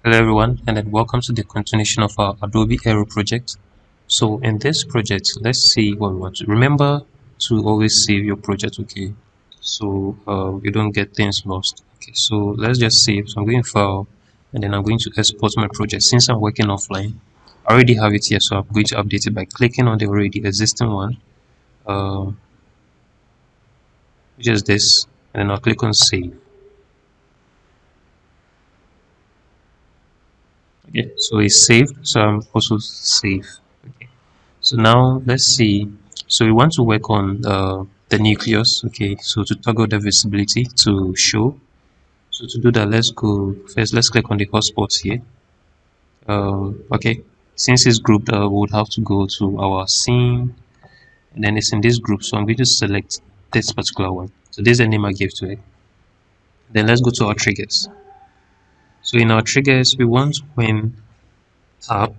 Hello everyone, and then welcome to the continuation of our Adobe Aero project. So in this project, let's see what we want to remember to always save your project, okay? So you don't get things lost. Okay, so let's just save. So I'm going to file, and then I'm going to export my project. Since I'm working offline, I already have it here, so I'm going to update it by clicking on the already existing one, which is this, and then I'll click on save. Okay, so it's saved, so I'm also save. Okay. So now let's see. So we want to work on the nucleus. Okay, so to toggle the visibility to show. So to do that, let's go first. Let's click on the hotspots here. Okay, since it's grouped, we would have to go to our scene, and then it's in this group. So I'm going to select this particular one. So this is the name I gave to it. Then let's go to our triggers. So in our triggers, we want when tab,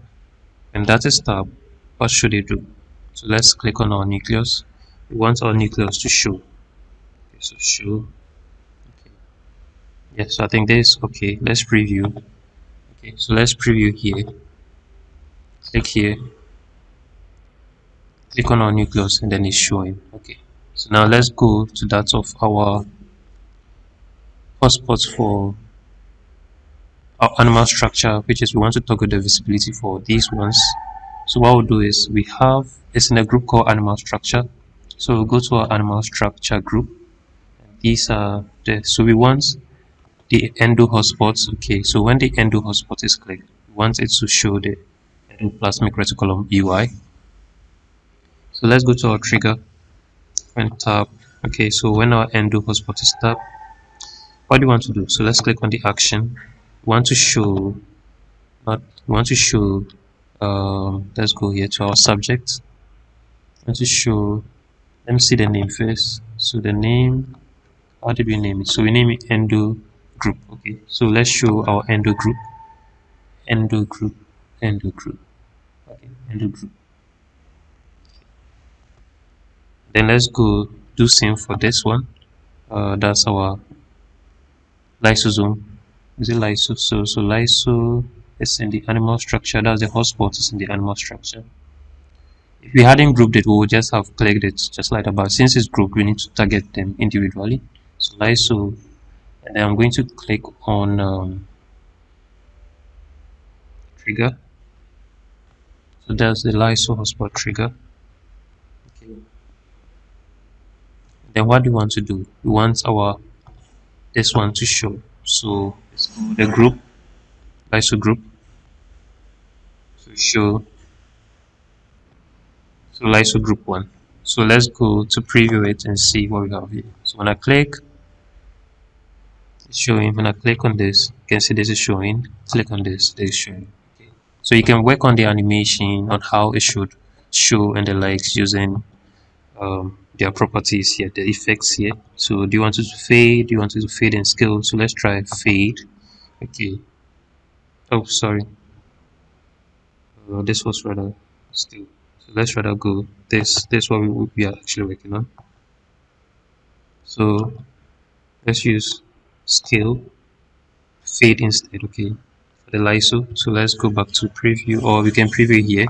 and that is tab. What should it do? So let's click on our nucleus. We want our nucleus to show. Okay, so show. Okay. Yes, so I think this is okay. Let's preview. Okay, so let's preview here. Click here. Click on our nucleus and then it's showing. Okay. So now let's go to that of our hotspots for our animal structure, which is we want to toggle the visibility for these ones. So what we'll do is we have it's in a group called animal structure. So we'll go to our animal structure group. These are the so we want the endo hotspots. Okay, so when the endo hotspot is clicked, we want it to show the endoplasmic reticulum UI. So let's go to our trigger and tap. Okay, so when our endo hotspot is tapped, what do you want to do? So let's click on the action. We want to show not we want to show let's go here to our subject. We want to show, let me see the name first. So the name, how did we name it? So we name it endo group. Okay, so let's show our endo group. Endo group, endo group. Okay, endo group. Then let's go do same for this one. That's our lysosome. Is it lyso? So lyso is in the animal structure. That's the hotspot is in the animal structure. If we hadn't grouped it, we would just have clicked it just like that. But since it's grouped, we need to target them individually. So lyso, and then I'm going to click on trigger. So that's the lyso hotspot trigger. Okay. Then what do we want to do? We want our this one to show. So it's the group, lyso group. So show. So lyso group one. So let's go to preview it and see what we have here. So when I click, it's showing. When I click on this, you can see this is showing. Click on this, this is showing. Okay. So you can work on the animation on how it should show and the likes using their properties here, the effects here. So do you want it to fade? Do you want it to fade and scale? So let's try fade. Okay. Oh, sorry. This was rather still. So let's rather go this what we are actually working on. So let's use scale fade instead. Okay, for the lyso. So let's go back to preview, or we can preview here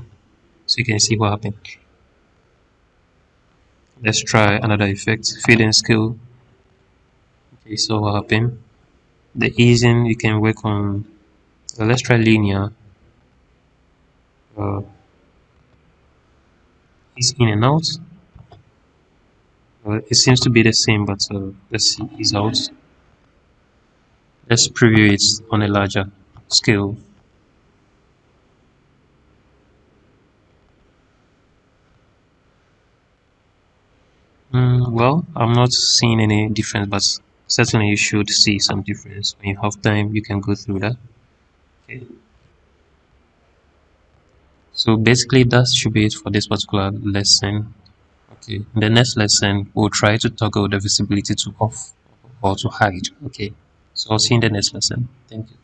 so you can see what happened. Let's try another effect, fade and scale. Okay, so what happened? The easing you can work on. Let's try linear. Ease in and out. It seems to be the same, but let's see, ease out. Let's preview it on a larger scale. Well, I'm not seeing any difference, but certainly you should see some difference. When you have time, you can go through that. Okay. So basically, that should be it for this particular lesson. Okay. In the next lesson, we'll try to toggle the visibility to off or to hide. Okay. So I'll see you in the next lesson. Thank you.